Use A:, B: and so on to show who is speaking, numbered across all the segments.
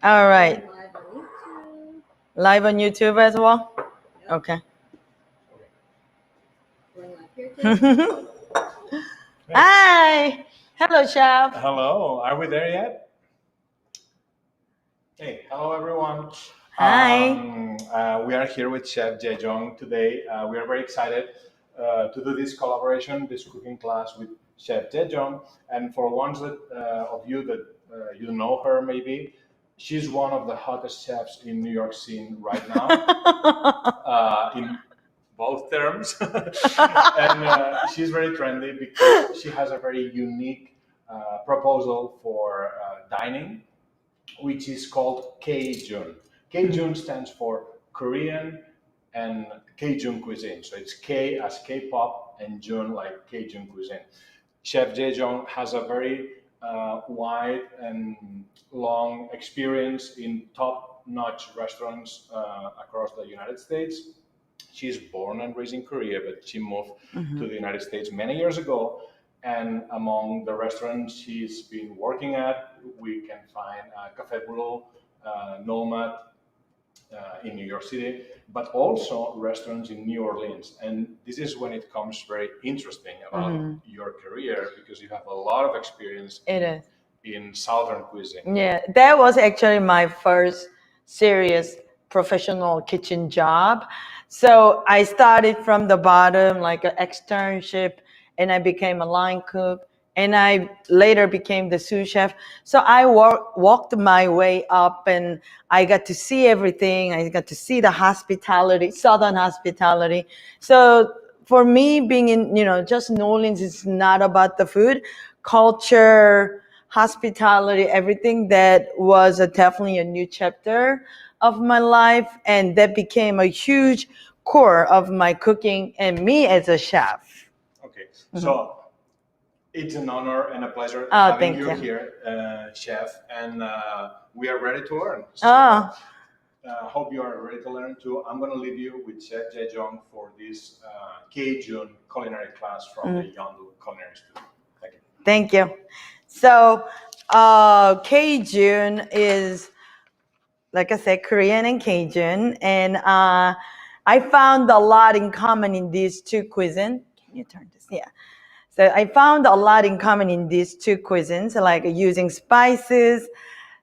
A: All right. Live on YouTube as well? Okay. Hi. Hello, Chef.
B: Hello, are we there yet? Hey, hello everyone.
A: Hi.
B: We are here with Chef Jae Jung today. We are very excited to do this collaboration, this cooking class with Chef Jae Jung. And for ones that, of you that you know her, maybe she's one of the hottest chefs in New York scene right now, in both terms. And she's very trendy because she has a very unique proposal for dining, which is called Cajun. Cajun stands for Korean and Cajun cuisine. So it's K as K-pop and Jun like Cajun cuisine. Chef Jae Jung has a very wide and long experience in top-notch restaurants across the United States. She's born and raised in Korea, but she moved to the United States many years ago. And among the restaurants she's been working at, we can find Café Blue, Nomad in New York City, but also restaurants in New Orleans. And this is when it comes very interesting about your career, because you have a lot of experience
A: It is.
B: in Southern cuisine.
A: Yeah, that was actually my first serious professional kitchen job. So I started from the bottom, like an externship, and I became a line cook, and I later became the sous chef. So I walked my way up, and I got to see everything. I got to see the hospitality, Southern hospitality. So for me, being in, just New Orleans is not about the food, culture, hospitality, everything. That was definitely a new chapter of my life, and that became a huge core of my cooking and me as a chef.
B: Okay, so it's an honor and a pleasure
A: Oh,
B: having
A: thank
B: you
A: you.
B: here, Chef, and we are ready to learn. So,
A: Oh,
B: hope you are ready to learn too. I'm going to leave you with Chef Jae Jung for this Cajun culinary class from the Yondu Culinary Studio. Thank you.
A: thank you. So, Cajun is, like I said, Korean and Cajun, and I found a lot in common in these two cuisines. Can you turn this? Yeah. So I found a lot in common in these two cuisines, like using spices,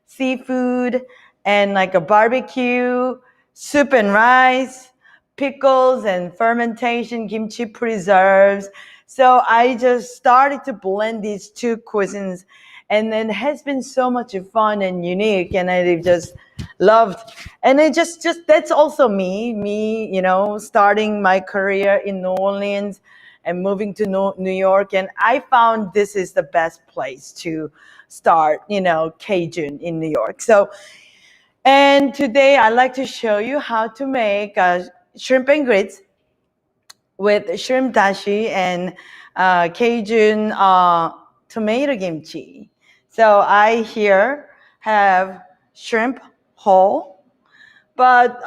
A: seafood, and like a barbecue, soup and rice, pickles and fermentation, kimchi preserves. So I just started to blend these two cuisines, and it has been so much fun and unique, and I just loved. And it just that's also me, starting my career in New Orleans and moving to New York. And I found this is the best place to start, Cajun in New York. So, and today I'd like to show you how to make shrimp and grits with shrimp dashi and Cajun tomato kimchi. So I here have shrimp whole, but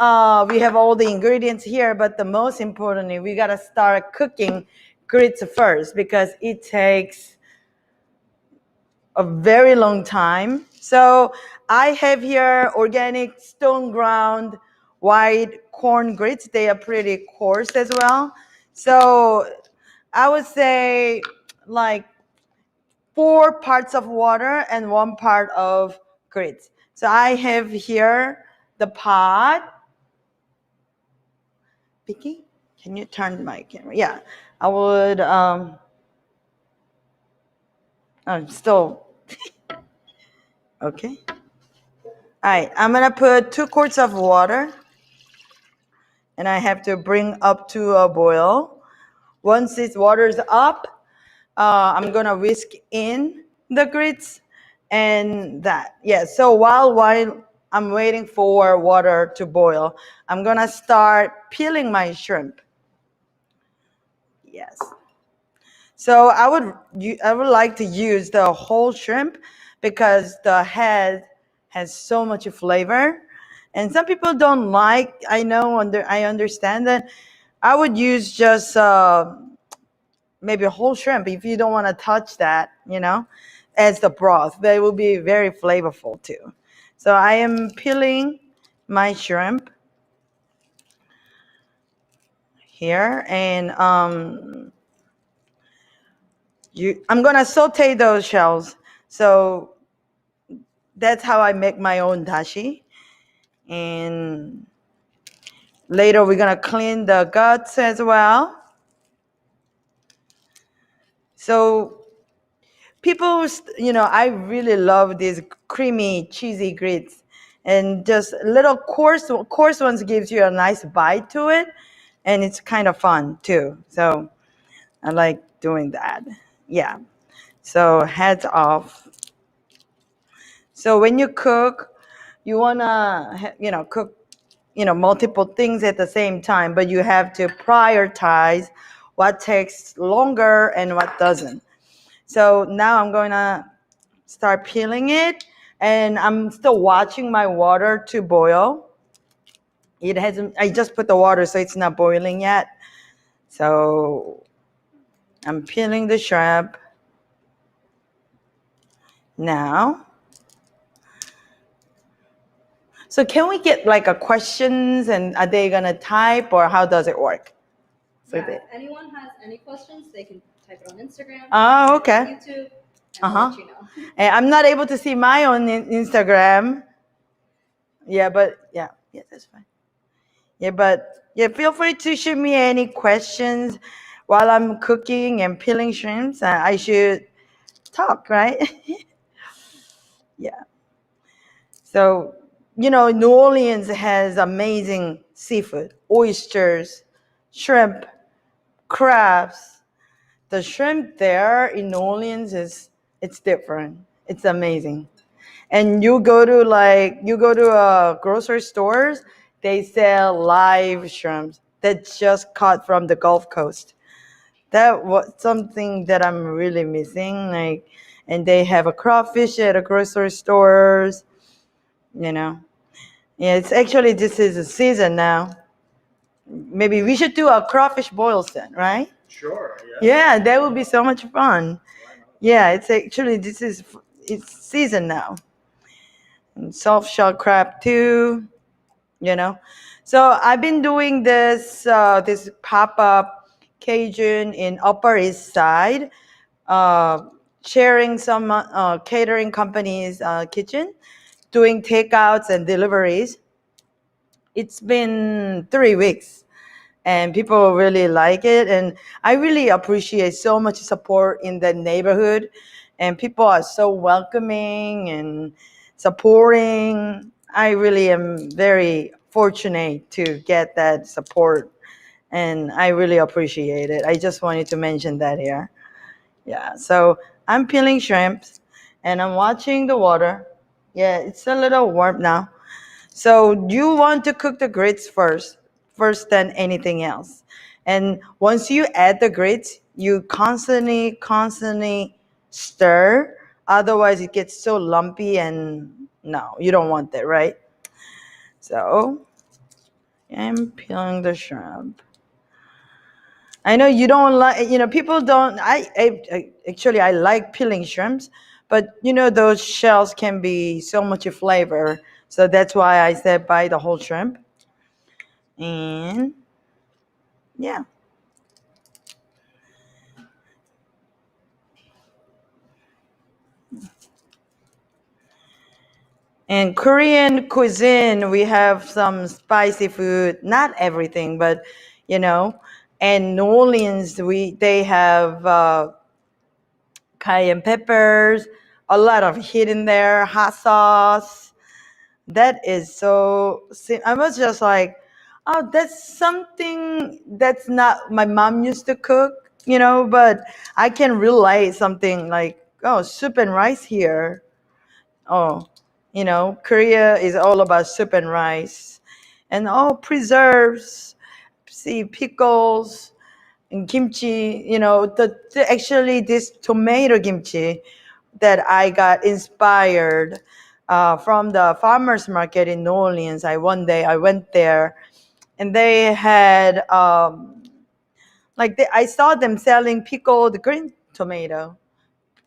A: we have all the ingredients here. But the most importantly, we gotta start cooking grits first, because it takes a very long time. So I have here organic stone ground white corn grits. They are pretty coarse as well. So I would say like 4 parts of water and 1 part of grits. So I have here the pot. Vicky, can you turn my camera? Yeah, I would. I'm still okay. All right, I'm gonna put 2 quarts of water, and I have to bring up to a boil. Once this water's up, I'm gonna whisk in the grits and that. Yeah, so while I'm waiting for water to boil, I'm gonna start peeling my shrimp. Yes. So I would like to use the whole shrimp, because the head has so much flavor, and some people don't like. I understand that. I would use just maybe a whole shrimp if you don't want to touch that. as the broth. They will be very flavorful too. So I am peeling my shrimp here, and I'm gonna saute those shells. So that's how I make my own dashi. And later we're gonna clean the guts as well. So people, I really love these creamy, cheesy grits, and just little coarse ones gives you a nice bite to it, and it's kind of fun too. So I like doing that. Yeah. So heads off. So when you cook, you wanna, cook, multiple things at the same time, but you have to prioritize what takes longer and what doesn't. So now I'm going to start peeling it, and I'm still watching my water to boil. It hasn't, I just put the water, so it's not boiling yet. So I'm peeling the shrimp now. So can we get like a questions, and are they gonna type, or how does it work? So
C: if anyone has any questions, they can type it on Instagram.
A: Oh, okay.
C: YouTube, and I'll let you know.
A: And I'm not able to see my own Instagram. Yeah, but yeah, that's fine. Yeah, but yeah, feel free to shoot me any questions while I'm cooking and peeling shrimps. I should talk, right? Yeah. So, New Orleans has amazing seafood, oysters, shrimp, crabs. The shrimp there in New Orleans it's different. It's amazing. And you go to grocery stores, they sell live shrimps that just caught from the Gulf Coast. That was something that I'm really missing. Like, and they have a crawfish at the grocery stores. Yeah, it's actually, this is a season now. Maybe we should do a crawfish boil set, right?
B: Sure. Yeah.
A: Yeah, that would be so much fun. Yeah, it's actually, it's season now. And soft shell crab too, So I've been doing this pop-up Cajun in Upper East Side, sharing some catering companies' kitchen, doing takeouts and deliveries. It's been 3 weeks, and people really like it, and I really appreciate so much support in the neighborhood, and people are so welcoming and supporting. I really am very fortunate to get that support, and I really appreciate it. I just wanted to mention that here. Yeah, so I'm peeling shrimps, and I'm watching the water. Yeah, it's a little warm now. So you want to cook the grits first than anything else. And once you add the grits, you constantly stir. Otherwise, it gets so lumpy, and no, you don't want that, right? So I'm peeling the shrimp. I know you don't like, people don't. Actually, I like peeling shrimps, but those shells can be so much flavor. So that's why I said buy the whole shrimp. And yeah. In Korean cuisine, we have some spicy food, not everything, but and New Orleans, they have cayenne peppers, a lot of heat in there, hot sauce. That is so. I was just like, oh, that's something that's not my mom used to cook, but I can relate something like, oh, soup and rice here. Oh, Korea is all about soup and rice, and preserves, see, pickles and kimchi. Actually this tomato kimchi that I got inspired from the farmers market in New Orleans. One day I went there, and they had I saw them selling pickled green tomato.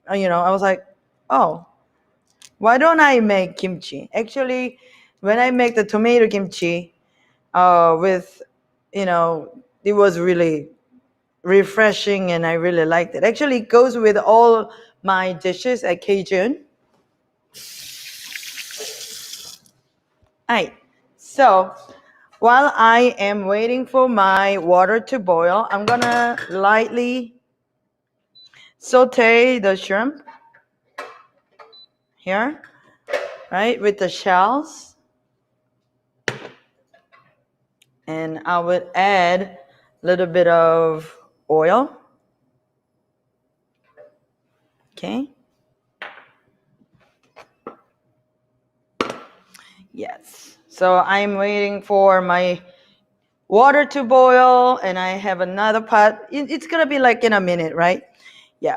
A: I was like, oh, why don't I make kimchi? Actually, when I make the tomato kimchi, with, it was really refreshing and I really liked it. Actually, it goes with all my dishes at Cajun. Alright, so while I am waiting for my water to boil, I'm gonna lightly saute the shrimp here, right, with the shells. And I would add a little bit of oil. Okay. Yes. So I'm waiting for my water to boil, and I have another pot. It's gonna be like in a minute, right? Yeah.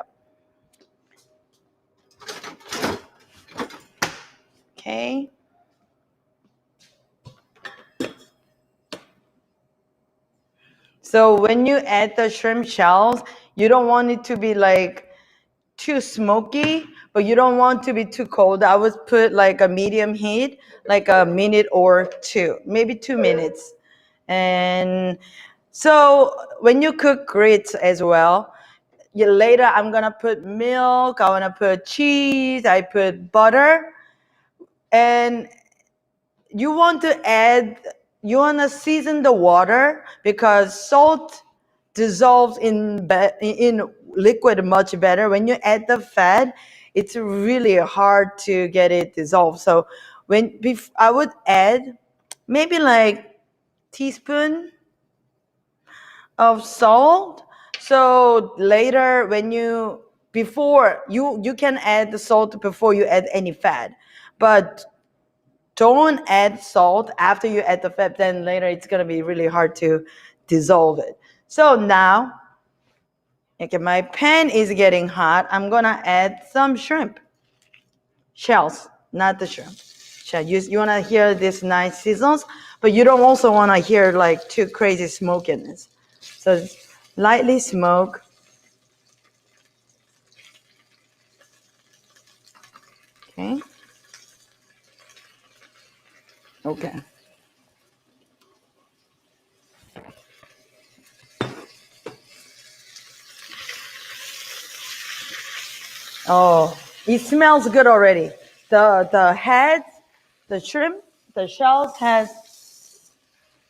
A: Okay. So when you add the shrimp shells, you don't want it to be like too smoky, but you don't want to be too cold. I would put like a medium heat, like a minute or two, maybe 2 minutes. And so when you cook grits as well, later I'm gonna put milk, I wanna put cheese, I put butter, and you want to add, you want to season the water because salt dissolves in liquid much better. When you add the fat, it's really hard to get it dissolved. So I would add maybe like teaspoon of salt. So later when you can add the salt before you add any fat, but don't add salt after you add the fat, then later it's going to be really hard to dissolve it. So now, okay, my pan is getting hot. I'm going to add some shrimp. Shells, not the shrimp. You want to hear this nice sizzles, but you don't also want to hear like too crazy smokiness. So lightly smoke. Okay. Okay. Oh, it smells good already. The heads, the shrimp, the shells has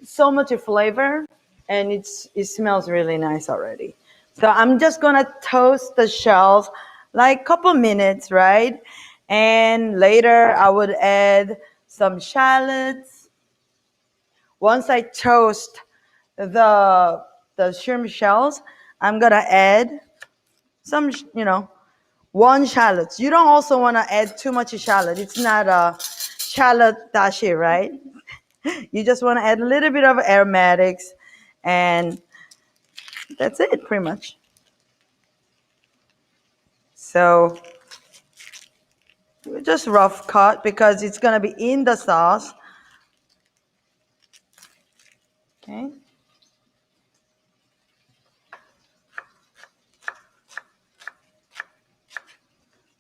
A: so much flavor, and it smells really nice already. So I'm just gonna toast the shells like couple minutes, right? And later I would add some shallots. Once I toast the shrimp shells, I'm gonna add some, one shallot. You don't also want to add too much shallot. It's not a shallot dashi, right? You just want to add a little bit of aromatics, and that's it pretty much. So just rough cut because it's going to be in the sauce. Okay.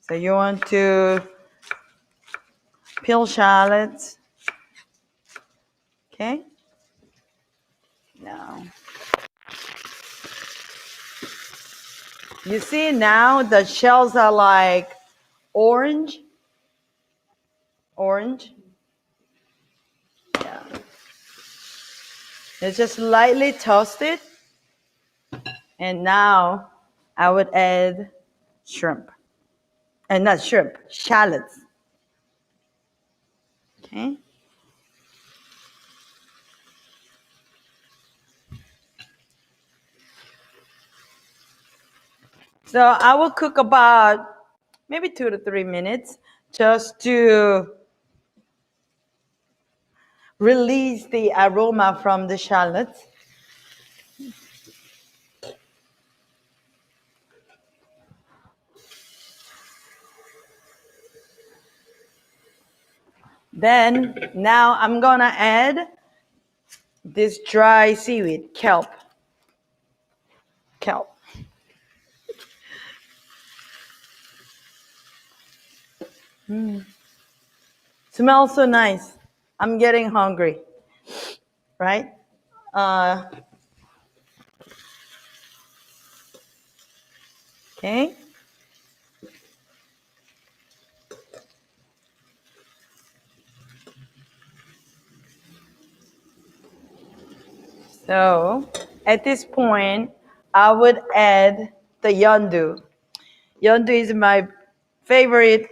A: So you want to peel shallots. Okay. Now, you see now the shells are like orange. Yeah. It's just lightly toasted. And now I would add shrimp. And not shrimp, shallots. Okay. So I will cook about maybe 2 to 3 minutes just to release the aroma from the shallots. Then now I'm gonna add this dry seaweed, kelp. Smells so nice. I'm getting hungry, right? Uh, okay. So at this point, I would add the yondu. Yondu is my favorite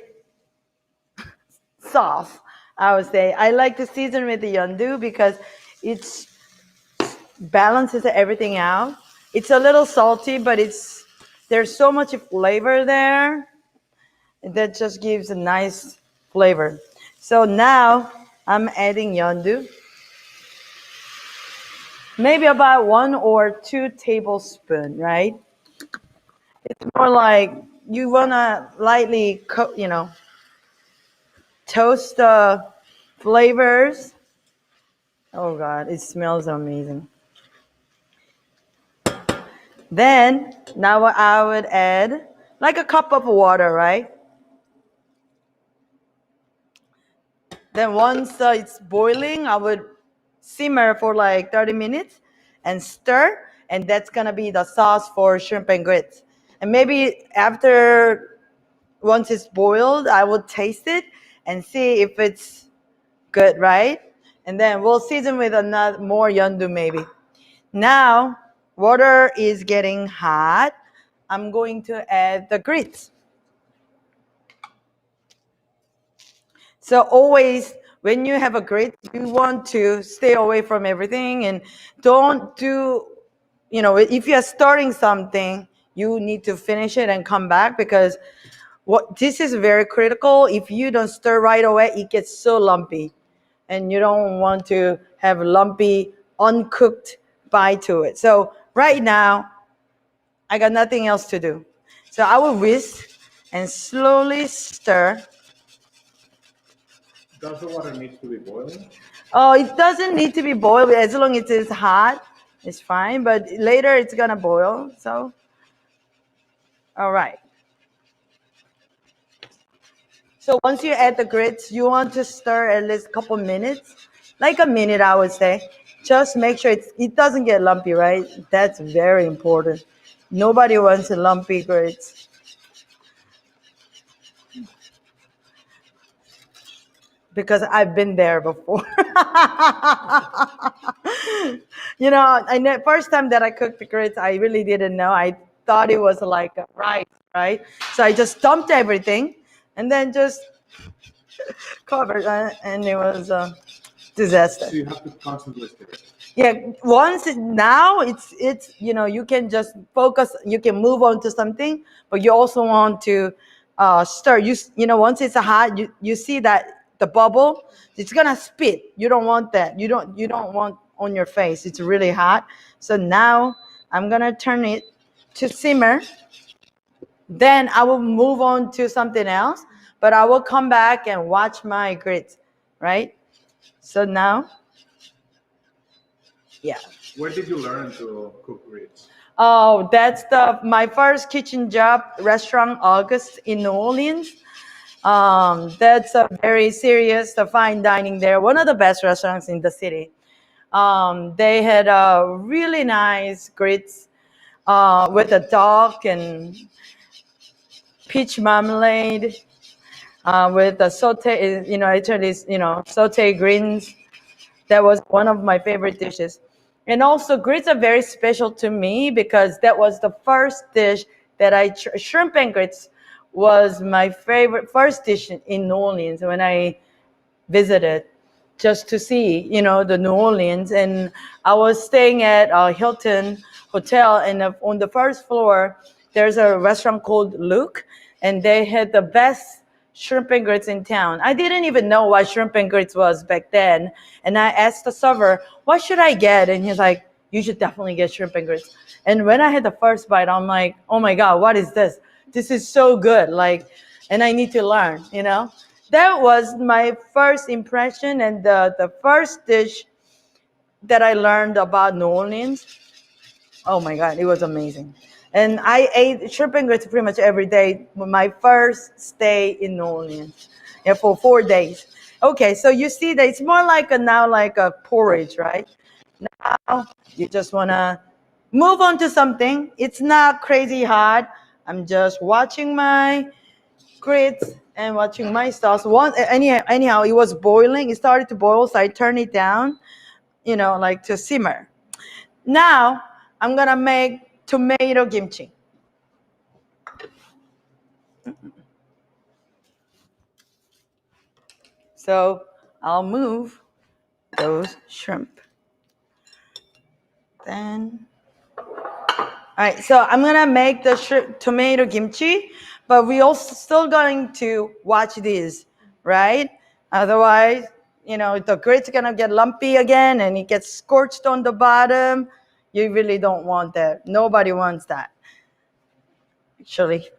A: sauce, I would say. I like to season with the yondu because it balances everything out. It's a little salty, but there's so much flavor there that just gives a nice flavor. So now I'm adding yondu. Maybe about 1 or 2 tablespoons, right? It's more like you wanna lightly, toast the flavors. Oh God, it smells amazing. Then now I would add like a cup of water, right? Then once it's boiling, I would simmer for like 30 minutes and stir, and that's gonna be the sauce for shrimp and grits. And maybe once it's boiled, I will taste it and see if it's good, right? And then we'll season with another more yondu maybe. Now, water is getting hot. I'm going to add the grits. So always when you have a grit, you want to stay away from everything and don't do, if you're starting something, you need to finish it and come back because this is very critical. If you don't stir right away, it gets so lumpy. And you don't want to have lumpy, uncooked bite to it. So right now, I got nothing else to do. So I will whisk and slowly stir.
B: Does the water need to be boiling?
A: Oh, it doesn't need to be boiled as long as it's hot. It's fine, but later it's gonna boil. So, all right. So once you add the grits, you want to stir at least a couple minutes, like a minute, I would say. Just make sure it doesn't get lumpy, right? That's very important. Nobody wants lumpy grits. Because I've been there before. First time that I cooked the grits, I really didn't know. I thought it was like rice, right? So I just dumped everything and then just covered, and it was a disaster.
B: So you have to constantly stir it.
A: Yeah, now it's you can just focus, you can move on to something, but you also want to stir. Once it's hot, you see that the bubble, it's gonna spit. You don't want that. You don't want on your face. It's really hot. So now I'm gonna turn it to simmer. Then I will move on to something else, but I will come back and watch my grits, right? So now, yeah.
B: Where did you learn to cook grits?
A: Oh, that's my first kitchen job, restaurant August in New Orleans. That's a very serious fine dining there, one of the best restaurants in the city. They had really nice grits with a duck and peach marmalade with a saute, actually, saute greens. That was one of my favorite dishes. And also grits are very special to me because that was the first dish that shrimp and grits was my favorite first dish in New Orleans when I visited just to see, the New Orleans. And I was staying at a Hilton Hotel, and on the first floor, there's a restaurant called Luke, and they had the best shrimp and grits in town. I didn't even know what shrimp and grits was back then. And I asked the server, what should I get? And he's like, you should definitely get shrimp and grits. And when I had the first bite, I'm like, oh my God, what is this? This is so good. And I need to learn, That was my first impression and the first dish that I learned about New Orleans. Oh my God, it was amazing. And I ate shrimp and grits pretty much every day my first stay in New Orleans. Yeah, for 4 days. Okay, so you see that it's more like now like a porridge, right? Now you just wanna move on to something. It's not crazy hot. I'm just watching my grits and watching my sauce. Anyhow, it was boiling. It started to boil, so I turned it down, like to simmer. Now I'm gonna make tomato kimchi. So I'll move those shrimp. Then, all right, so I'm gonna make the shrimp tomato kimchi, but we also still going to watch this, right? Otherwise, the grit's gonna get lumpy again and it gets scorched on the bottom. You really don't want that. Nobody wants that. Actually,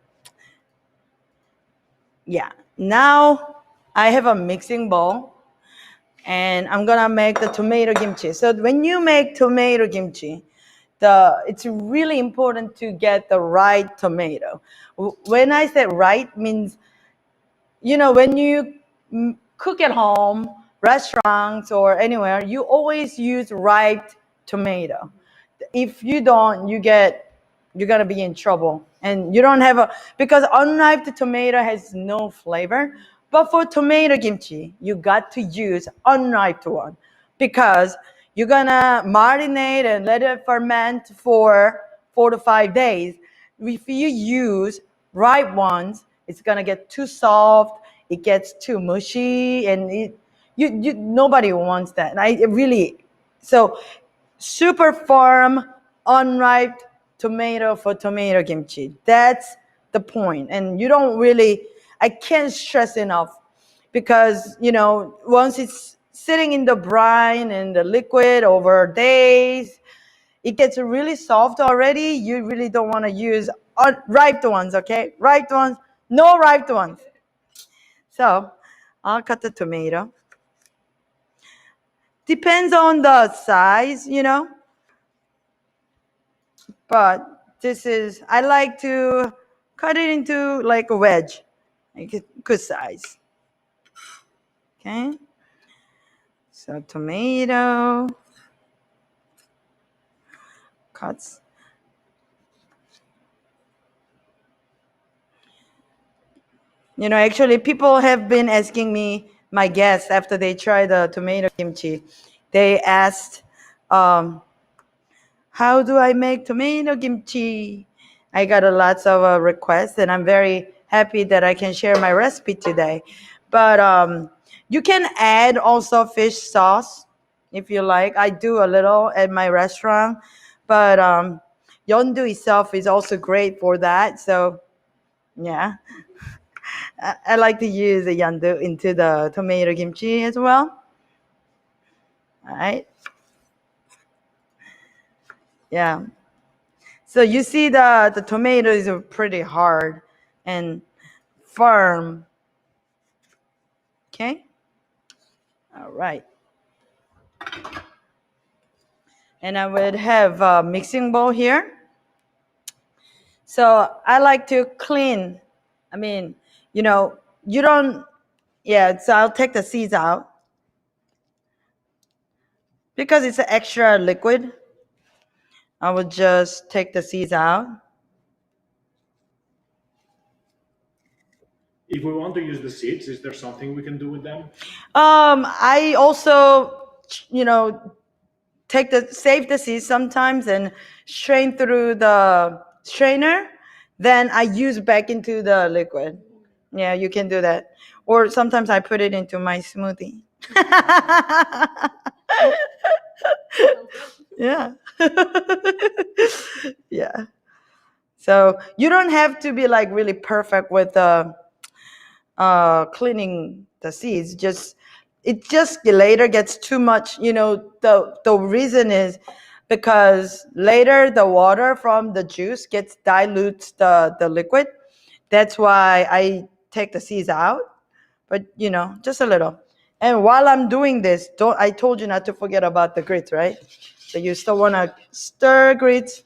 A: yeah. Now I have a mixing bowl and I'm gonna make the tomato kimchi. So when you make tomato kimchi, it's really important to get the right tomato. When I say right, means when you cook at home, restaurants or anywhere, you always use ripe tomato. If you don't, you're gonna be in trouble, and you don't have because unripe tomato has no flavor. But for tomato kimchi, you got to use unripe one because you're gonna marinate and let it ferment for 4 to 5 days. If you use ripe ones, it's gonna get too soft. It gets too mushy, and nobody wants that. And I really so super firm, unripe tomato for tomato kimchi. That's the point. And you don't really, I can't stress enough because, once it's sitting in the brine and the liquid over days, it gets really soft already. You really don't want to use ripe ones, okay? Ripe ones, no ripe ones. So I'll cut the tomato. Depends on the size, but I like to cut it into like a wedge, like a good size. Okay. So tomato cuts. Actually people have been asking me, my guests, after they try the tomato kimchi, they asked, how do I make tomato kimchi? I got a lots of requests, and I'm very happy that I can share my recipe today. But you can add also fish sauce if you like. I do a little at my restaurant, but Yondu itself is also great for that. So yeah, I like to use the Yondu into the tomato kimchi as well. All right. Yeah. So you see the tomato is pretty hard and firm. Okay. All right. And I would have a mixing bowl here. So I like to clean. I mean, you don't, yeah, so I'll take the seeds out because it's an extra liquid. I would just take the seeds out.
B: If we want to use the seeds, is there something we can do with them?
A: I also, save the seeds sometimes and strain through the strainer. Then I use back into the liquid. Yeah, you can do that. Or sometimes I put it into my smoothie. Yeah. Yeah. So you don't have to be like really perfect with cleaning the seeds. It just later gets too much. The reason is because later the water from the juice dilutes the liquid. That's why I take the seeds out, but just a little. And while I'm doing this, I told you not to forget about the grits, right? So you still want to stir grits.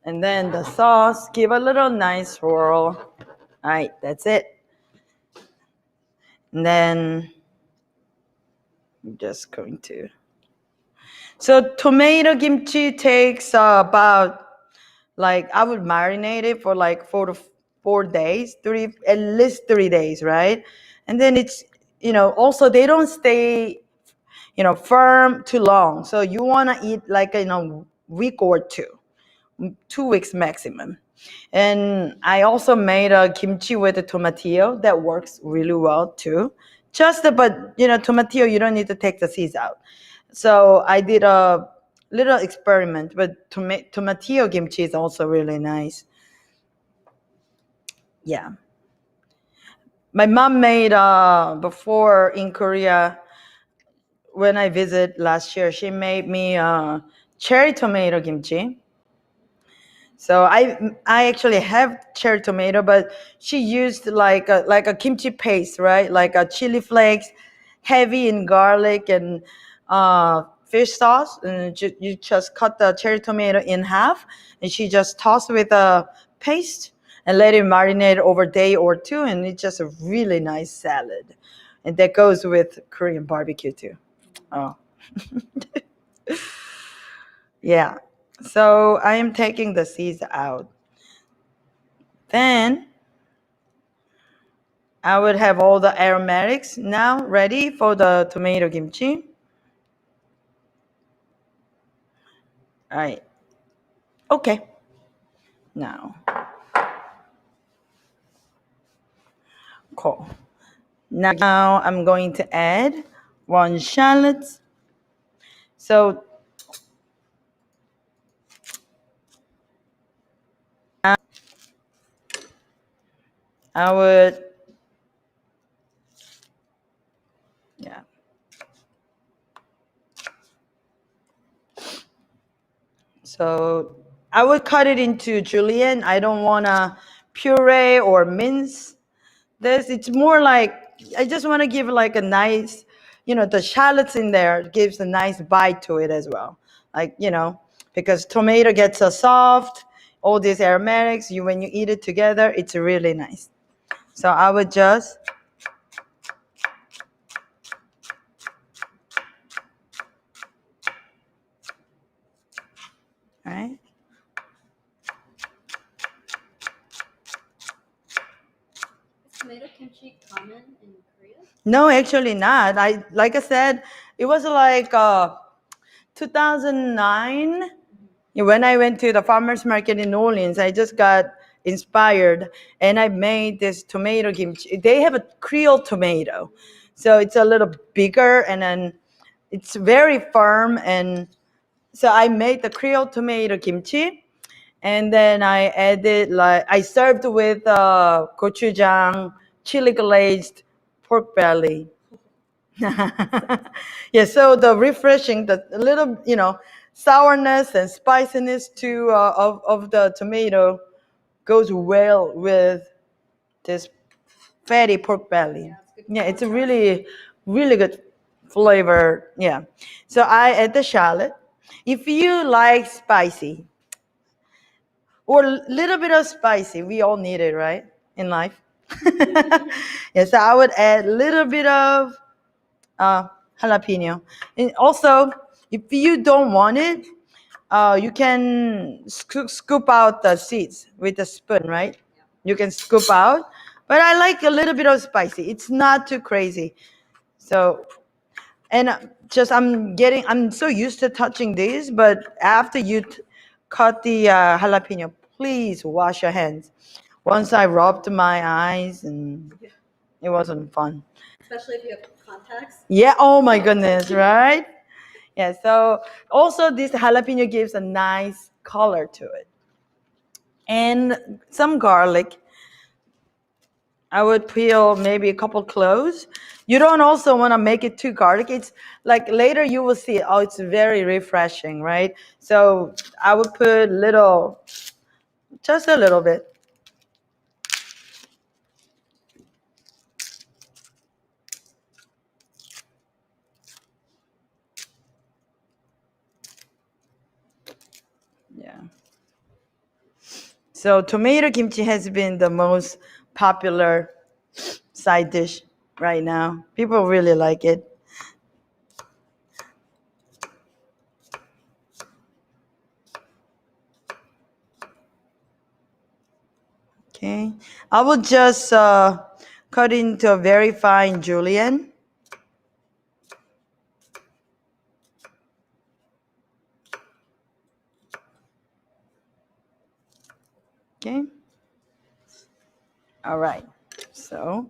A: And then the sauce, give a little nice swirl. All right, that's it. And then I'm just going to. So tomato kimchi takes about, like, I would marinate it for like 4 days, at least 3 days, right? And then it's, also they don't stay, firm too long. So you want to eat like in a week or 2 weeks maximum. And I also made a kimchi with a tomatillo that works really well too. But tomatillo, you don't need to take the seeds out. So I did a little experiment, but tomatillo kimchi is also really nice. Yeah. My mom made before in Korea, when I visited last year, she made me cherry tomato kimchi. So I actually have cherry tomato, but she used like a kimchi paste, right? Like a chili flakes, heavy in garlic and fish sauce. And you just cut the cherry tomato in half, and she just tossed with a paste and let it marinate over a day or two, and it's just a really nice salad. And that goes with Korean barbecue too. Oh. Yeah. So I am taking the seeds out. Then I would have all the aromatics now ready for the tomato kimchi. All right. Okay. Now, cool. Now I'm going to add 1 shallot. So I would, yeah. So I would cut it into julienne. I don't want to puree or mince this. It's more like, I just want to give like a nice, the shallots in there gives a nice bite to it as well. Like, because tomato gets so soft, all these aromatics, when you eat it together, it's really nice. So I would just, all right.
C: Is tomato kimchi common in Korea?
A: No, actually not. Like I said, it was like 2009. When I went to the farmer's market in New Orleans, I just got inspired and I made this tomato kimchi. They have a Creole tomato. So it's a little bigger and then it's very firm. And so I made the Creole tomato kimchi. And then I served with gochujang, chili glazed pork belly. Yeah, so the refreshing, the little, sourness and spiciness too of the tomato goes well with this fatty pork belly. Yeah, it's a really, really good flavor. Yeah. So I add the shallot. If you like spicy or a little bit of spicy, we all need it, right? In life. Yeah, so I would add a little bit of jalapeno. And also, if you don't want it, you can scoop out the seeds with a spoon, right? You can scoop out. But I like a little bit of spicy. It's not too crazy. So, and I'm so used to touching these, but after you cut the jalapeno, please wash your hands. Once I rubbed my eyes and it wasn't fun.
C: Especially if you have contacts.
A: Yeah, oh my goodness, right? Yeah, so also this jalapeno gives a nice color to it. And some garlic. I would peel maybe a couple cloves. You don't also want to make it too garlic. It's like later you will see, oh, it's very refreshing, right? So I would put just a little bit. Yeah. So tomato kimchi has been the most popular side dish right now. People really like it. Okay, I will just cut into a very fine julienne. Okay. All right. So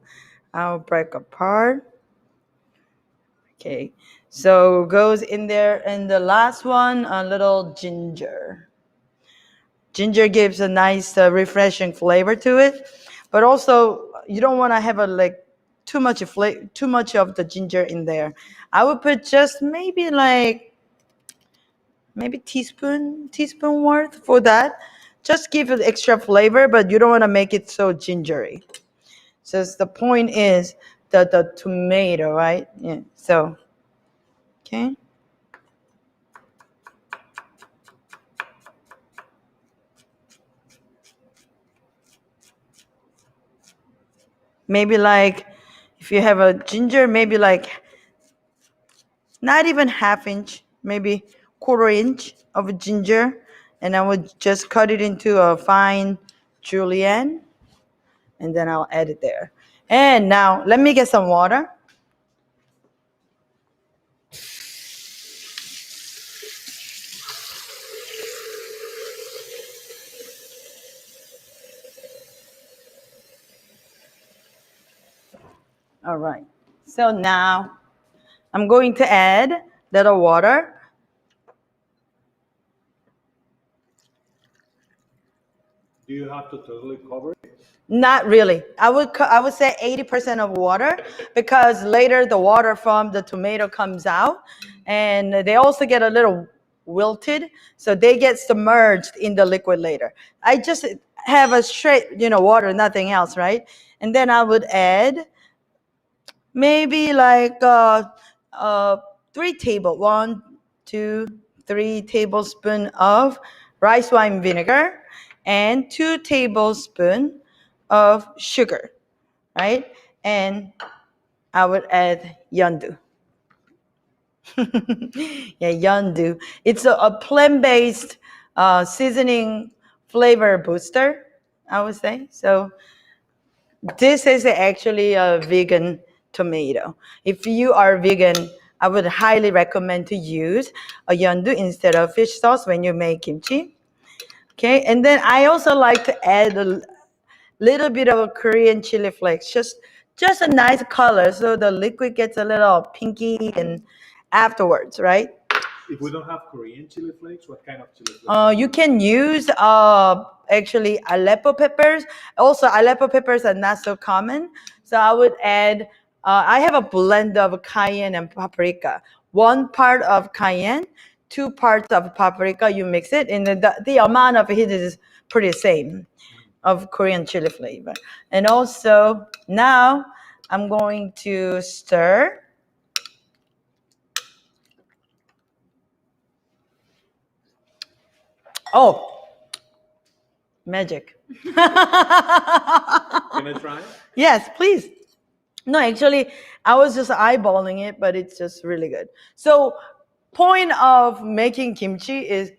A: I'll break apart. Okay. So goes in there, and the last one, a little ginger. Ginger gives a nice, refreshing flavor to it, but also you don't want to have too much of the ginger in there. I would put just maybe teaspoon worth for that. Just give it extra flavor, but you don't want to make it so gingery. So the point is the tomato, right? Yeah. So, okay. Maybe if you have a ginger, maybe not even half inch, maybe quarter inch of a ginger. And I would just cut it into a fine julienne, and then I'll add it there. And now let me get some water. All right. So now I'm going to add little water.
B: Do you have to totally cover it?
A: Not really. I would say 80% of water, because later the water from the tomato comes out, and they also get a little wilted, so they get submerged in the liquid later. I just have a straight, water, nothing else, right? And then I would add maybe 3 tablespoons of rice wine vinegar and 2 tablespoons of sugar, right? And I would add Yondu. Yeah, Yondu. It's a plant-based seasoning flavor booster, I would say. So this is actually a vegan tomato. If you are vegan, I would highly recommend to use a Yondu instead of fish sauce when you make kimchi. Okay, and then I also like to add a little bit of a Korean chili flakes, just a nice color, so the liquid gets a little pinky and afterwards, right?
B: If we don't have Korean chili flakes, what kind of chili flakes?
A: You can use actually Aleppo peppers. Also, Aleppo peppers are not so common, so I would add. I have a blend of cayenne and paprika. 1 part of cayenne, 2 parts of paprika. You mix it, and the amount of heat is pretty same of Korean chili flavor. And also now I'm going to stir. Oh, magic.
B: Can I try?
A: Yes, please. No, actually, I was just eyeballing it, but it's just really good. So, point of making kimchi is,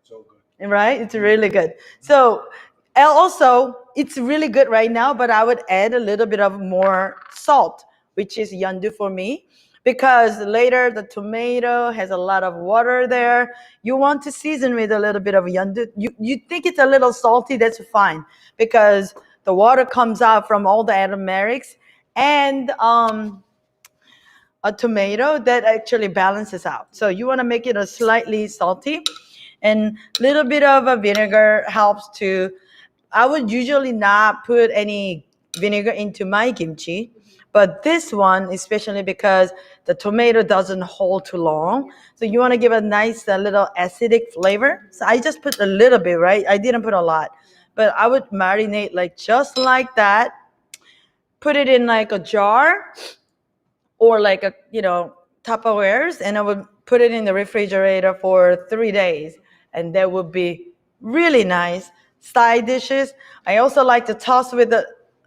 B: So good.
A: right? It's really good. So, and also, it's really good right now, but I would add a little bit of more salt, which is Yondu for me, because later the tomato has a lot of water there. You want to season with a little bit of Yondu. You think it's a little salty, that's fine, because the water comes out from all the aromatics and a tomato that actually balances out. So you want to make it a slightly salty, and little bit of a vinegar helps to. I would usually not put any vinegar into my kimchi, but this one, especially because the tomato doesn't hold too long, so you want to give a nice little acidic flavor. So I just put a little bit, right? I didn't put a lot, but I would marinate just like that. Put it in a jar or Tupperwares, and I would put it in the refrigerator for 3 days, and that would be really nice side dishes. I also like to toss with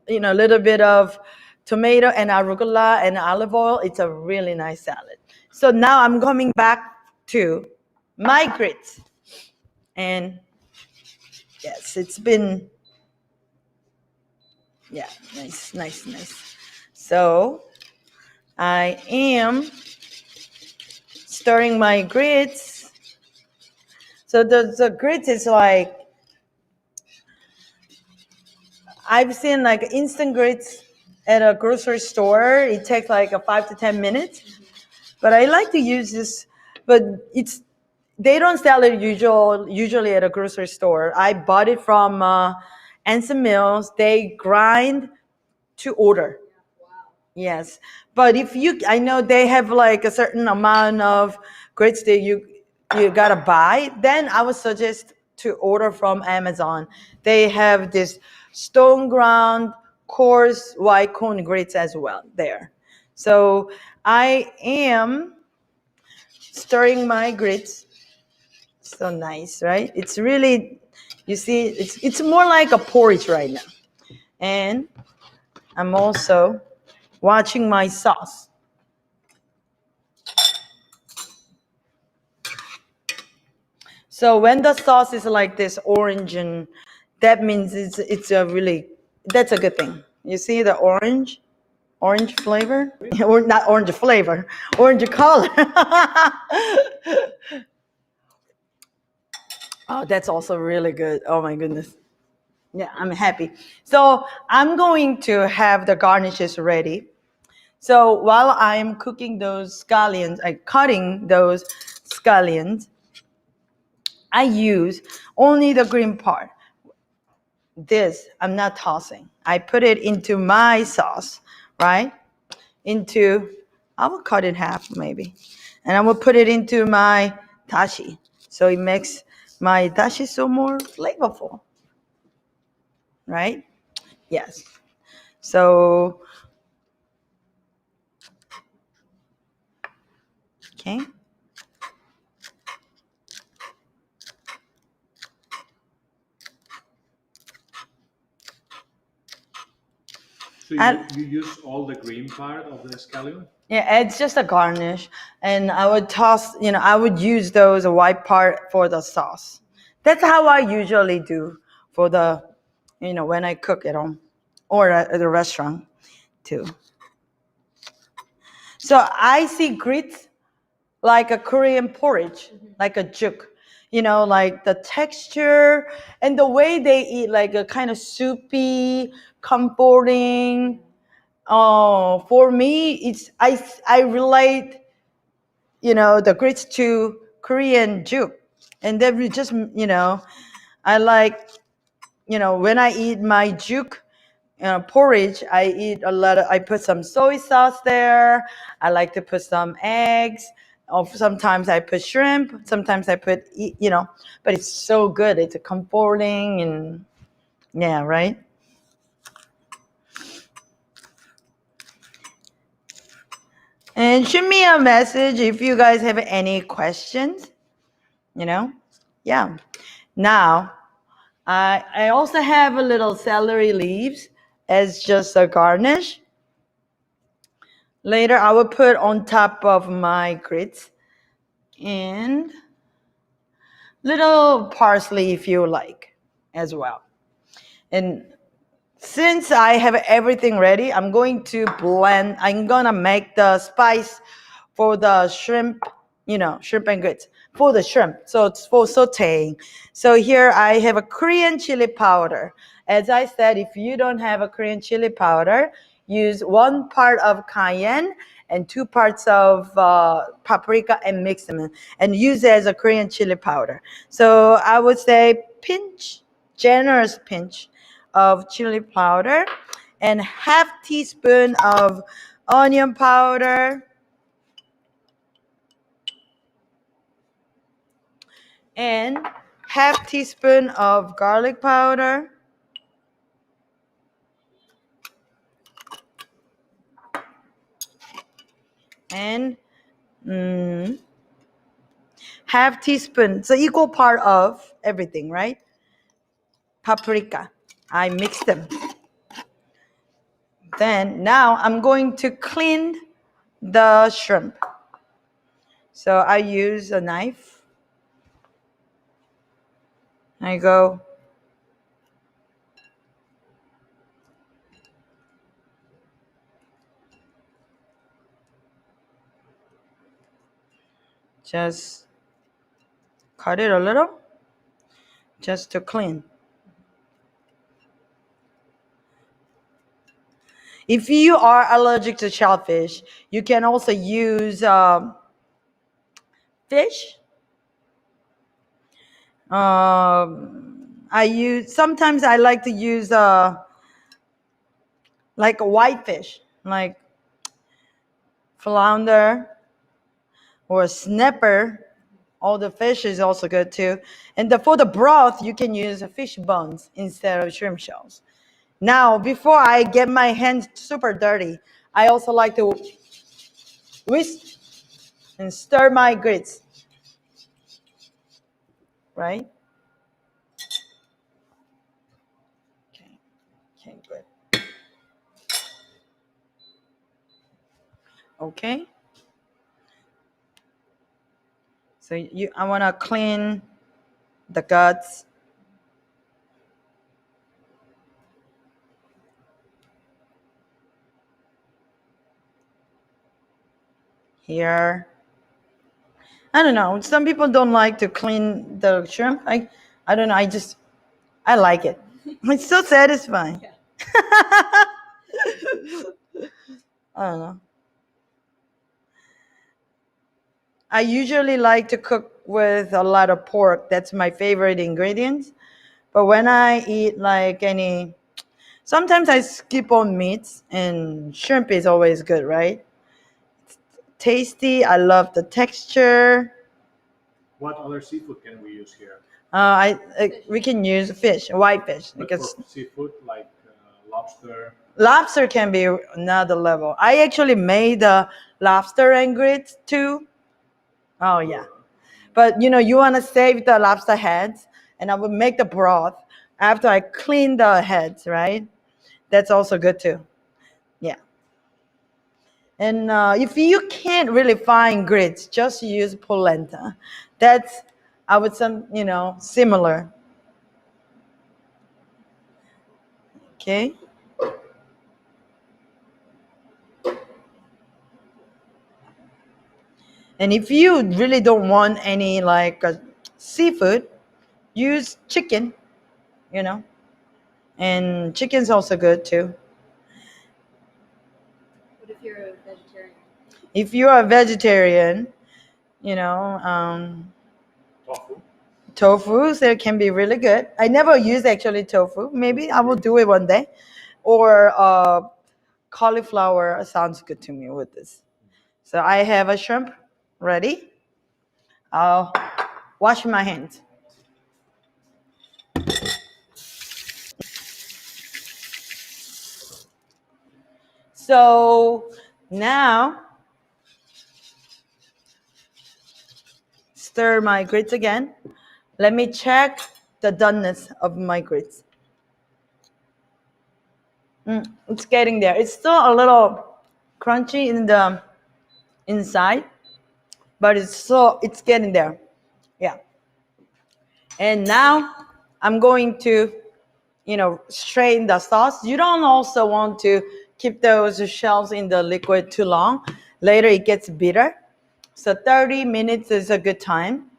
A: a little bit of tomato and arugula and olive oil. It's a really nice salad. So now I'm coming back to my grits. And yes, it's been, yeah, nice. So I am stirring my grits. So the grits is like, I've seen like instant grits at a grocery store. It takes like 5 to 10 minutes. But I like to use this, but they don't sell it usually at a grocery store. I bought it from Anson Mills. They grind to order. Yes, but I know they have like a certain amount of grits that you gotta buy. Then I would suggest to order from Amazon. They have this stone ground coarse white corn grits as well there. So I am stirring my grits. So nice, right? It's really, you see, it's more like a porridge right now. And I'm also watching my sauce. So when the sauce is like this orange, and that means it's a really, that's a good thing. You see the orange flavor, or not orange flavor, orange color. Oh, that's also really good. Oh my goodness. Yeah, I'm happy. So I'm going to have the garnishes ready. So while I'm cooking those scallions, cutting those scallions, I use only the green part. This I'm not tossing. I put it into my sauce, right? I will cut it half maybe. And I will put it into my dashi. So it makes my dashi so more flavorful, right? Yes. So, okay.
B: So you use all the green part of the scallion?
A: Yeah, it's just a garnish. And I would I would use those white part for the sauce. That's how I usually do for when I cook at home or at the restaurant too. So I see grits like a Korean porridge, like a juk. Like the texture and the way they eat, like a kind of soupy, comforting. Oh, for me, I relate, the grits to Korean juk, and then we just, I like, when I eat my juk porridge, I put some soy sauce there. I like to put some eggs. Or sometimes I put shrimp. Sometimes I put, but it's so good. It's comforting and yeah, right? And shoot me a message if you guys have any questions, Yeah. Now, I also have a little celery leaves as just a garnish. Later, I will put on top of my grits and little parsley if you like as well. And since I have everything ready, I'm going to make the spice for the shrimp, shrimp and grits for the shrimp. So it's for sauteing. So here I have a Korean chili powder. As I said, if you don't have a Korean chili powder, use 1 part of cayenne and 2 parts of paprika and mix them and use it as a Korean chili powder. So I would say generous pinch of chili powder and half teaspoon of onion powder and half teaspoon of garlic powder and half teaspoon, so equal part of everything, right? Paprika. I mix them. Then now I'm going to clean the shrimp. So I use a knife. I go just cut it a little just to clean. If you are allergic to shellfish, you can also use fish. Sometimes I like to use like a whitefish, like flounder or snapper. All the fish is also good too. And for the broth, you can use fish bones instead of shrimp shells. Now, before I get my hands super dirty, I also like to whisk and stir my grits, right? Okay, good. Okay. So I want to clean the guts. Here. I don't know. Some people don't like to clean the shrimp. I don't know. I like it. It's so satisfying.
C: Yeah.
A: I don't know. I usually like to cook with a lot of pork. That's my favorite ingredient. But when I eat sometimes I skip on meats, and shrimp is always good, right? It's tasty. I love the texture.
B: What other seafood can we use here?
A: We can use fish, white fish,
B: But
A: because
B: for seafood like lobster.
A: lobster can be another level. I actually made the lobster and grits too. Oh yeah, but you want to save the lobster heads, and I would make the broth after I clean the heads, right? That's also good too. Yeah. And if you can't really find grits, just use polenta. That's, I would say, similar. Okay. And if you really don't want any seafood, use chicken, you know, and chicken's also good too.
C: What if you're a vegetarian?
A: If you are a vegetarian,
B: Tofu.
A: tofu, so it can be really good. I never use actually tofu. Maybe I will do it one day. Or cauliflower sounds good to me with this. So I have a shrimp ready. I'll wash my hands. So now stir my grits again. Let me check the doneness of my grits. It's getting there. It's still a little crunchy in the inside, but it's getting there. Yeah. And now I'm going to, strain the sauce. You don't also want to keep those shells in the liquid too long. Later it gets bitter. So 30 minutes is a good time.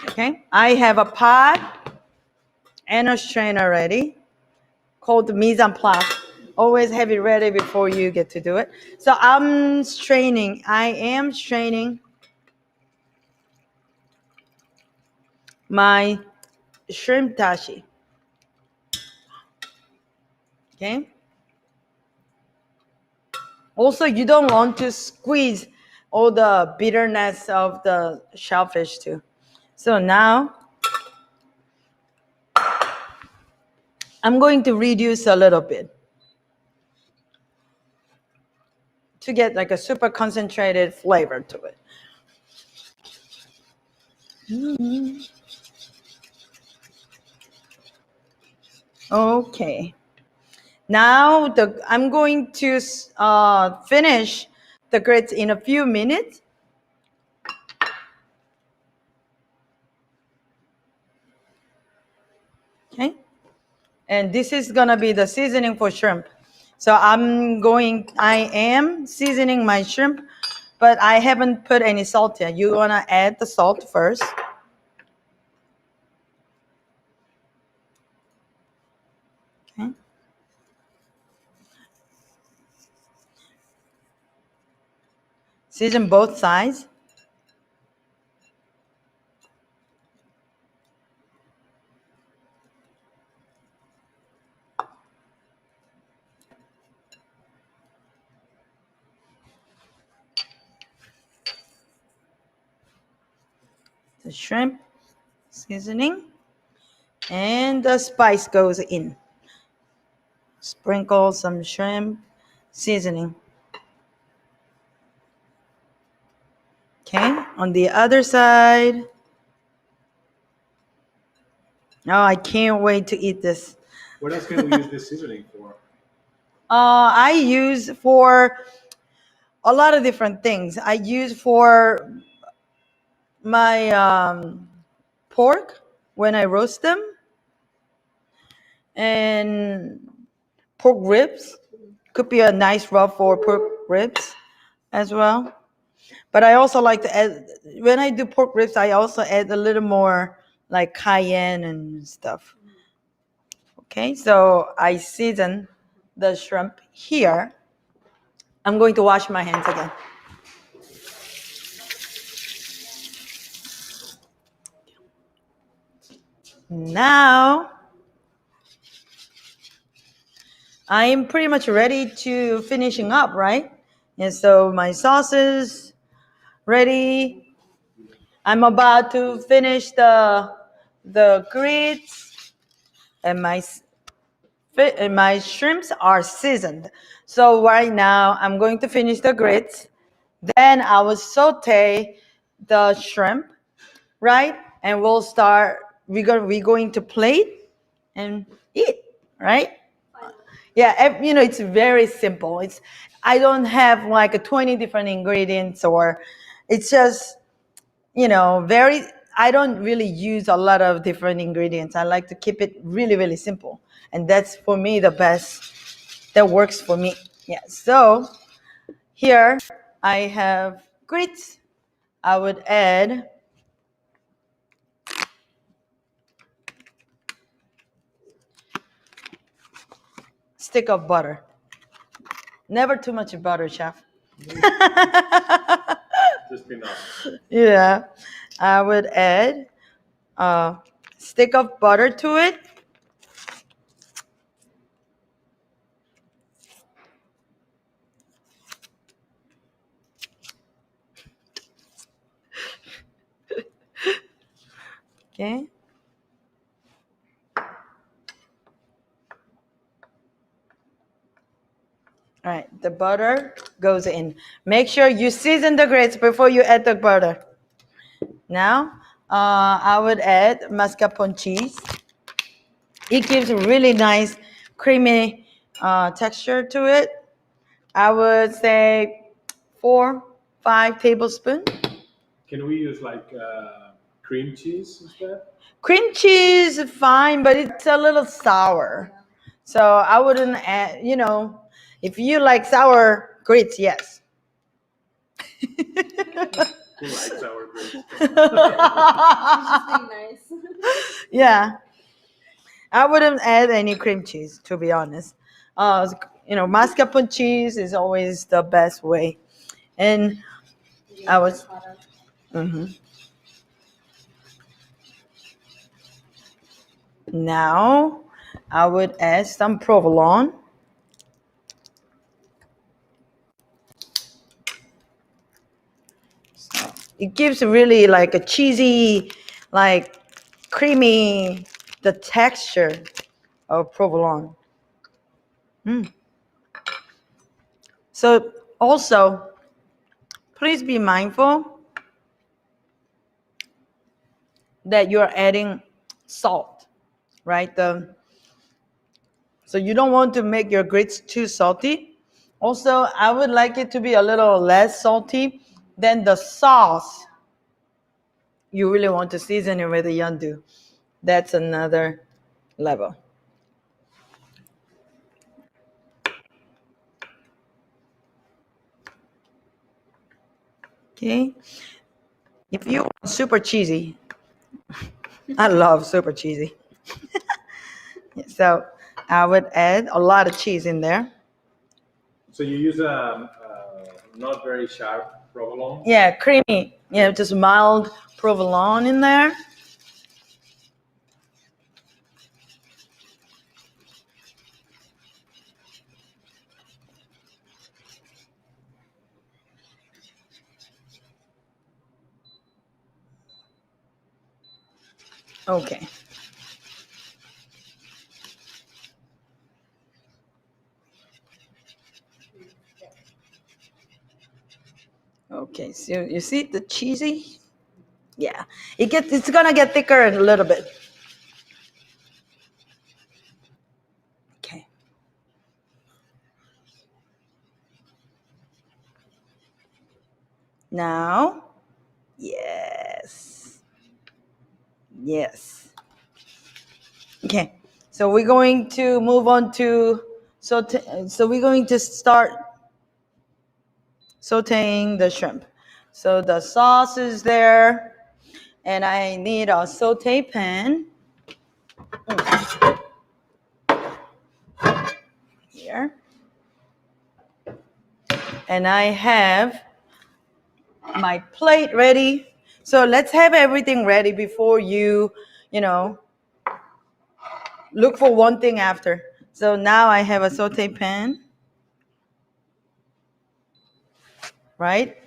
A: Okay. I have a pot and a strainer ready called mise en place. Always have it ready before you get to do it. So I am straining my shrimp dashi. Okay. Also, you don't want to squeeze all the bitterness of the shellfish too. So now I'm going to reduce a little bit to get like a super concentrated flavor to it. Okay. Now I'm going to finish the grits in a few minutes. Okay, and this is gonna be the seasoning for shrimp. So I am seasoning my shrimp, but I haven't put any salt yet. You wanna add the salt first. Okay. Season both sides. The shrimp seasoning, and the spice goes in. Sprinkle some shrimp seasoning. Okay, on the other side. Oh, I can't wait to eat this.
B: What else can we use this seasoning for?
A: I use for a lot of different things. I use for my pork when I roast them, and pork ribs. Could be a nice rub for pork ribs as well. But I also like to add, when I do pork ribs, I also add a little more like cayenne and stuff. Okay, so I season the shrimp here. I'm going to wash my hands again. Now, I am pretty much ready to finishing up, right? And so my sauce is ready. I'm about to finish the grits, and my shrimps are seasoned. So right now I'm going to finish the grits. Then I will saute the shrimp, right? And we're going to plate and eat, right? Yeah, it's very simple. I don't have like 20 different ingredients, or it's just, I don't really use a lot of different ingredients. I like to keep it really, really simple. And that's for me the best, that works for me. Yeah, so here I have grits. I would add stick of butter. Never too much butter, chef.
B: Just enough.
A: Yeah, I would add a stick of butter to it. Okay. All right, the butter goes in. Make sure you season the grits before you add the butter. Now, I would add mascarpone cheese. It gives a really nice creamy texture to it. I would say 4-5 tablespoons.
B: Can we use like cream cheese instead?
A: Cream cheese is fine, but it's a little sour. So I wouldn't add, if you like sour grits, yes.
B: Who likes sour grits?
C: He's just being nice.
A: Yeah. I wouldn't add any cream cheese, to be honest. Mascarpone cheese is always the best way. And I was... Now, I would add some provolone. So it gives really like a cheesy, like creamy, the texture of provolone. So also, please be mindful that you're adding salt, right? So you don't want to make your grits too salty. Also, I would like it to be a little less salty than the sauce. You really want to season it with the yondu. That's another level. Okay. If you want super cheesy, I love super cheesy. So I would add a lot of cheese in there.
B: So you use a not very sharp provolone?
A: Yeah, creamy. Yeah, just mild provolone in there. Okay. Okay, so you see the cheesy? Yeah, it's gonna get thicker in a little bit. Okay. Now, yes. Yes. Okay, so we're going to move on to so we're going to start sauteing the shrimp. So the sauce is there, and I need a saute pan. Here. And I have my plate ready. So let's have everything ready before you look for one thing after. So now I have a saute pan, right?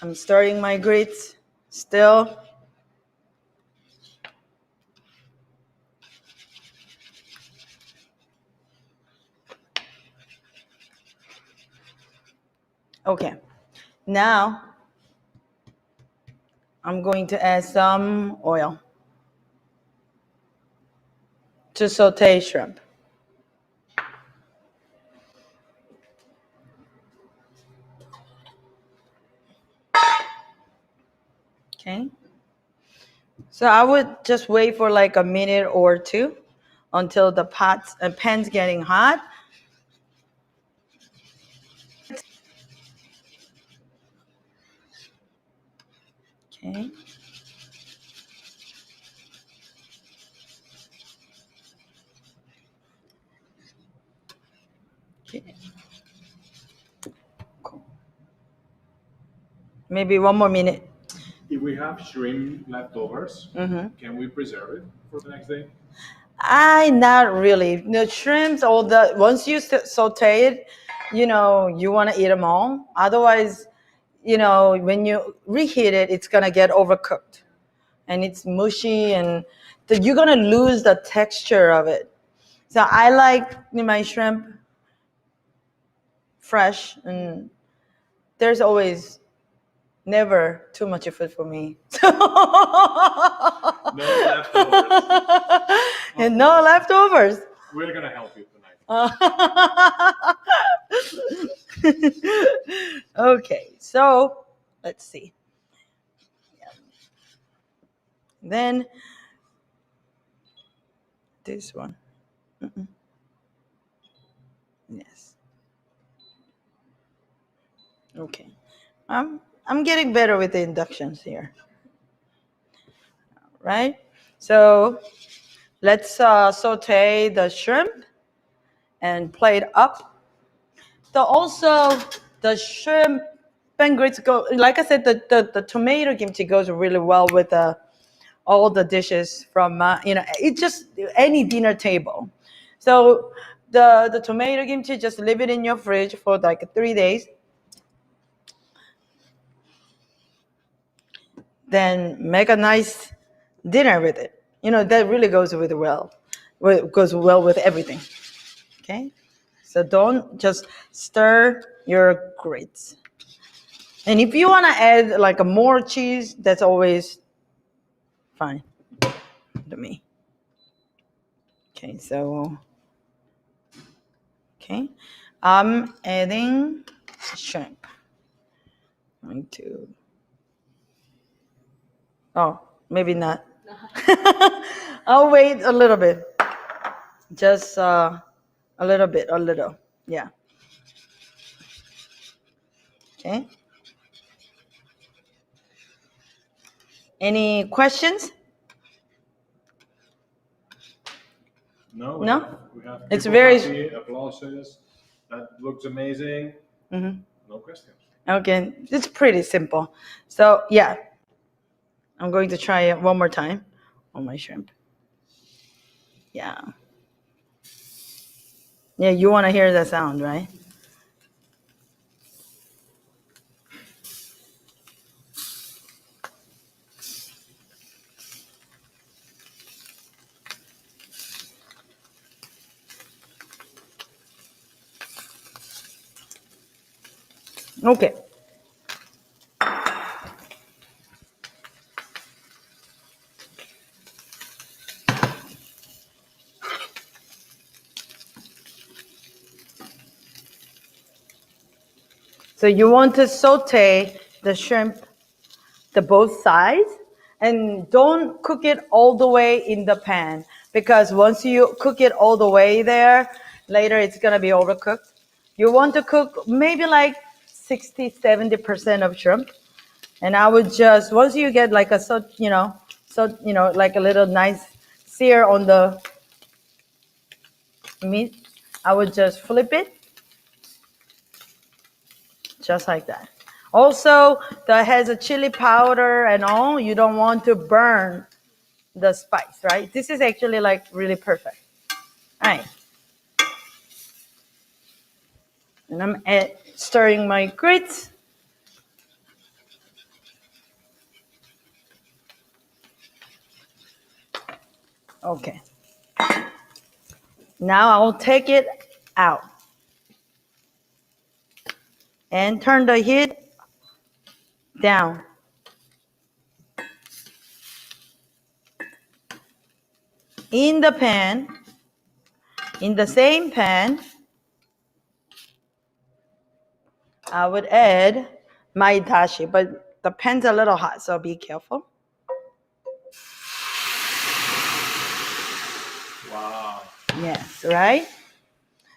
A: I'm starting my grits still. Okay, now I'm going to add some oil to saute shrimp. Okay, so I would just wait for like a minute or two until the pan's getting hot. Okay. Okay. Cool. Maybe one more minute.
B: If we have shrimp leftovers, can we preserve it for the next day?
A: Not really. The shrimps, once you saute it, you want to eat them all. Otherwise, when you reheat it, it's gonna get overcooked, and it's mushy, and you're gonna lose the texture of it. So I like my shrimp fresh, and there's always never too much food for me.
B: No leftovers.
A: And no leftovers.
B: We're gonna help you tonight.
A: Okay, so let's see. Then this one. Yes. Okay. I'm getting better with the inductions here. Right? So let's saute the shrimp and plate up. The shrimp and grits go, like I said, the tomato kimchi goes really well with all the dishes from, it's just any dinner table. So the tomato kimchi, just leave it in your fridge for like 3 days. Then make a nice dinner with it. That really goes goes well with everything. Okay? So don't just stir your grits. And if you want to add like a more cheese, that's always fine to me. Okay, so Okay, I'm adding shrimp. 1, 2. Oh, maybe not. I'll wait a little bit. Just a little bit, a little. Yeah. Okay. Any questions?
B: No,
A: No?
B: we have
A: It's
B: people
A: very.
B: happy, applauses. That looks amazing.
A: Mhm.
B: No questions.
A: Okay, it's pretty simple. So, yeah, I'm going to try it one more time on my shrimp. Yeah. Yeah, you want to hear the sound, right? Okay. So you want to saute the shrimp, the both sides, and don't cook it all the way in the pan, because once you cook it all the way there, later it's going to be overcooked. You want to cook maybe like 60-70% of shrimp. And I would just, once you get like a, like a little nice sear on the meat, I would just flip it just like that. Also, that has a chili powder and all. You don't want to burn the spice, right? This is actually like really perfect. All right. And I'm stirring my grits. Okay. Now I'll take it out and turn the heat down. In the pan, in the same pan, I would add my dashi, but the pan's a little hot, so be careful.
B: Wow.
A: Yes, right?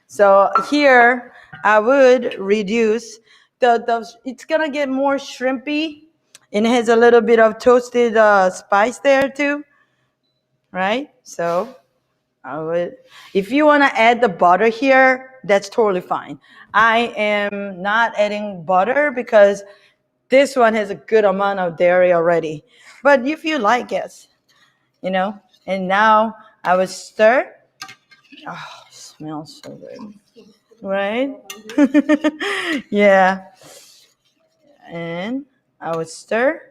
A: So here I would reduce it's gonna get more shrimpy, and it has a little bit of toasted spice there too, right? So I would, if you want to add the butter here, that's totally fine. I am not adding butter because this one has a good amount of dairy already. But if you like, yes, And now I would stir. Oh, smells so good, right? Yeah. And I would stir.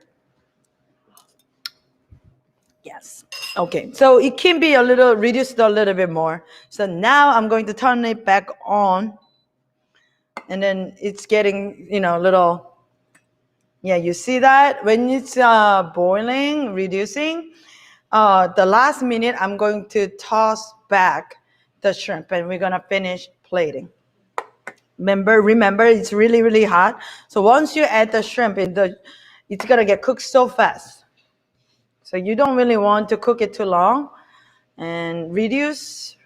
A: Yes. Okay. So it can be reduced a little bit more. So now I'm going to turn it back on. And then it's getting, a little, yeah, you see that? When it's boiling, reducing, the last minute, I'm going to toss back the shrimp and we're going to finish plating. Remember, it's really, really hot. So once you add the shrimp, it's going to get cooked so fast. So you don't really want to cook it too long. And reduce.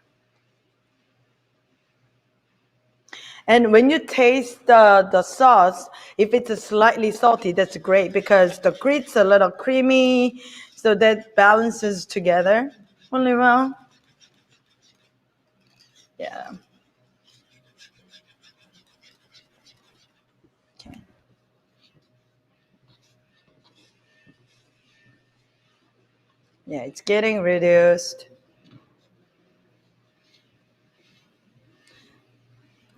A: And when you taste the sauce, if it's slightly salty, that's great because the grits are a little creamy, so that balances together really well. Yeah. Okay. Yeah, it's getting reduced.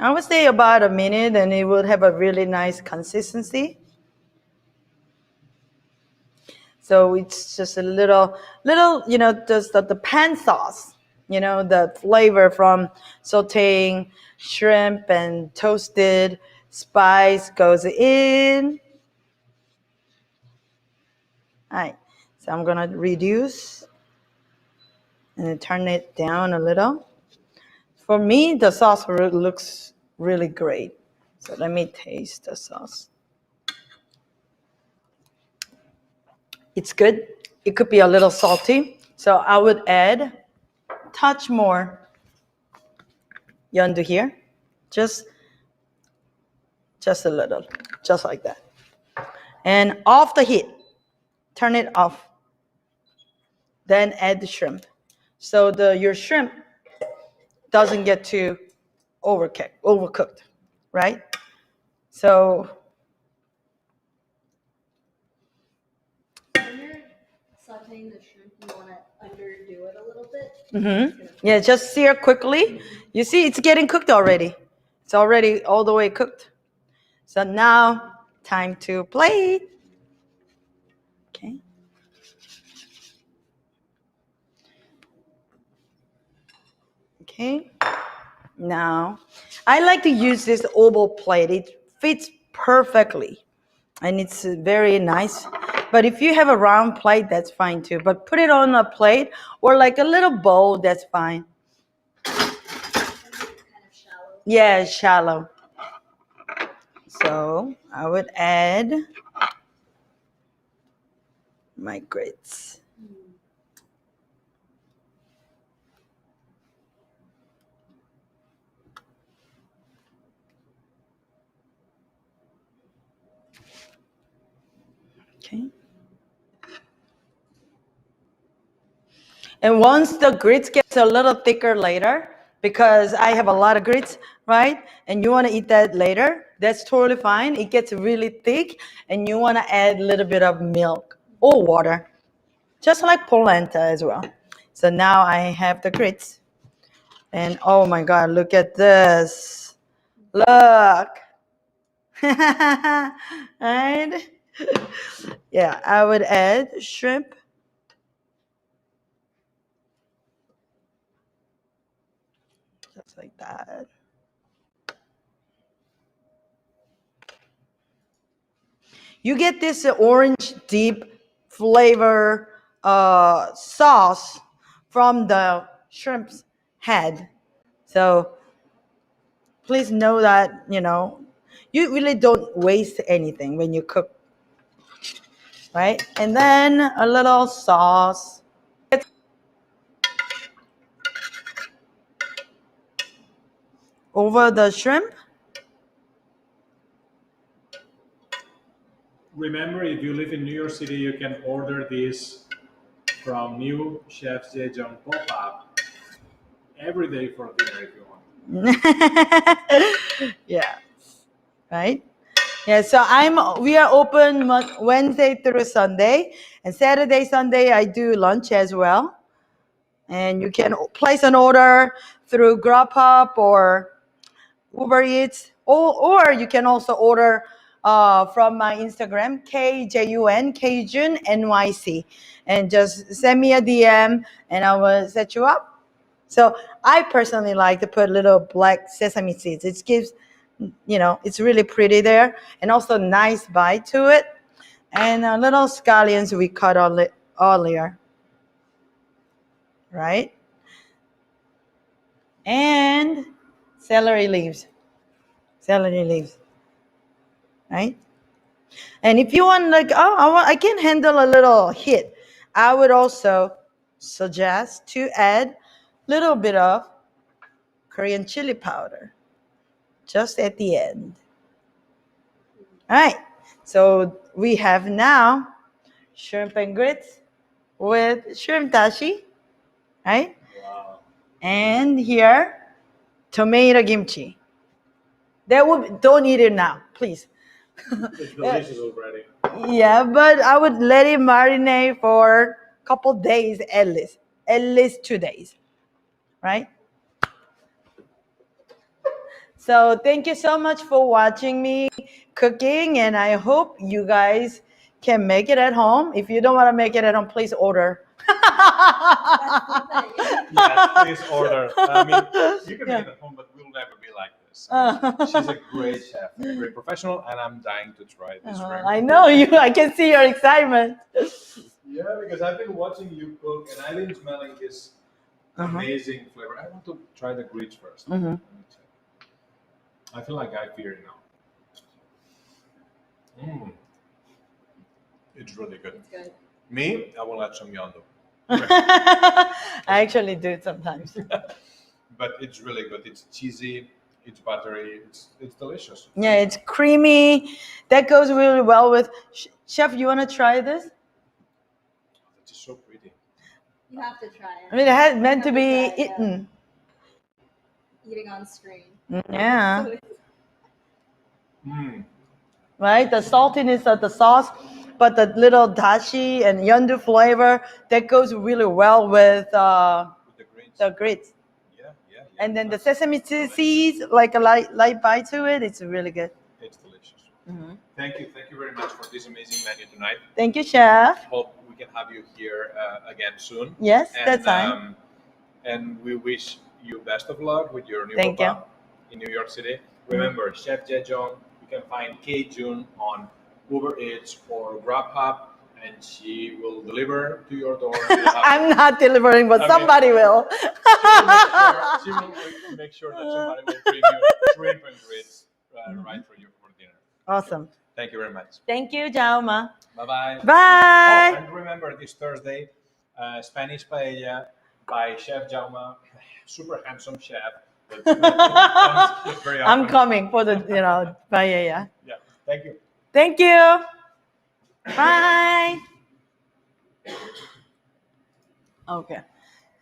A: I would say about a minute, and it would have a really nice consistency. So it's just a little, just the pan sauce, the flavor from sauteing shrimp and toasted spice goes in. All right, so I'm gonna reduce and then turn it down a little For me, the sauce looks really great. So let me taste the sauce. It's good. It could be a little salty. So I would add a touch more Yondu here. Just a little, just like that. And off the heat. Turn it off. Then add the shrimp. So your shrimp doesn't get too overcooked, right? So
C: When you're sauteing the shrimp, you want to underdo it a little bit.
A: yeah, just sear quickly. You see, it's getting cooked already. It's already all the way cooked. So now, time to plate. Okay. Okay. Now, I like to use this oval plate. It fits perfectly, and it's very nice. But if you have a round plate, that's fine too. But put it on a plate or like a little bowl, that's fine.
C: Kind of shallow.
A: Yeah, shallow. So I would add my grits. Okay. And once the grits gets a little thicker later, because I have a lot of grits, right? And you want to eat that later, that's totally fine. It gets really thick, and you want to add a little bit of milk or water, just like polenta as well. So now I have the grits. And oh my God, look at this. Look. Right? Yeah, I would add shrimp. Just like that. You get this orange deep flavor sauce from the shrimp's head. So please know that, you really don't waste anything when you cook, right? And then a little sauce over the shrimp.
B: Remember, if you live in New York City, you can order this from new Chef Jae Jung pop-up every day for dinner if you want.
A: Yeah, right? Yeah, so we are open Wednesday through Sunday, and Saturday, Sunday I do lunch as well. And you can place an order through Grubhub or Uber Eats, or you can also order from my Instagram, Kjun, Cajun NYC, and just send me a DM and I will set you up. So I personally like to put little black sesame seeds. It gives, it's really pretty there, and also nice bite to it. And little scallions we cut earlier, right? And celery leaves, right? And if you want, like, I can handle a little heat, I would also suggest to add a little bit of Korean chili powder just at the end. All right, so we have now shrimp and grits with shrimp dashi, right?
B: Wow.
A: And here, tomato kimchi. Don't eat it now, please.
B: It's delicious already.
A: Yeah, but I would let it marinate for a couple days at least 2 days, right? So thank you so much for watching me cooking, and I hope you guys can make it at home. If you don't want to make it at home, please order.
B: Yes, please order. I mean, you can make it at home, but we'll never be like this. She's a great chef, a great professional, and I'm dying to try this.
A: I know you. I can see your excitement.
B: Yeah, because I've been watching you cook, and I've been smelling this Amazing flavor. I want to try the grits first.
A: Mhm.
B: I feel like I fear it now. It's really good.
C: It's good.
B: Me, I will add some yondu.
A: I actually do it sometimes.
B: But it's really good. It's cheesy, it's buttery, it's delicious.
A: Yeah, it's creamy. That goes really well with. Chef, you want to try this?
B: It's just so pretty.
C: You have to try it.
A: I mean, it had meant
C: You
A: to
C: have
A: be
C: try it, yeah.
A: eaten.
C: Eating on screen.
A: Yeah.
C: So it's-
A: Right? The saltiness of the sauce, but the little dashi and yondu flavor that goes really well with
B: With the greens.
A: the grits.
B: Yeah.
A: And then the
B: That's
A: sesame
B: delicious.
A: seeds, like a light bite to it. It's really good.
B: It's delicious. Thank you very much for this amazing menu tonight.
A: Thank you, Chef.
B: Hope we can have you here again soon.
A: Yes,
B: And,
A: that's fine.
B: And we wish you best of luck with your new
A: Thank
B: pop-up in New York City. Remember, Chef Jae Jung, you can find Cajun on Uber Eats or Grubhub, and she will deliver to your door.
A: I'm not delivering, but somebody will.
B: She will make sure that somebody will bring you shrimp and grits right for you for dinner.
A: Awesome.
B: Thank you very much.
A: Thank you, Jauma.
B: Bye-bye.
A: Bye.
B: Oh, and remember this Thursday, Spanish paella by Chef Jauma, super handsome chef. That comes very
A: I'm
B: often.
A: coming for the, paella.
B: Yeah. Thank you.
A: Thank you. Bye. Okay.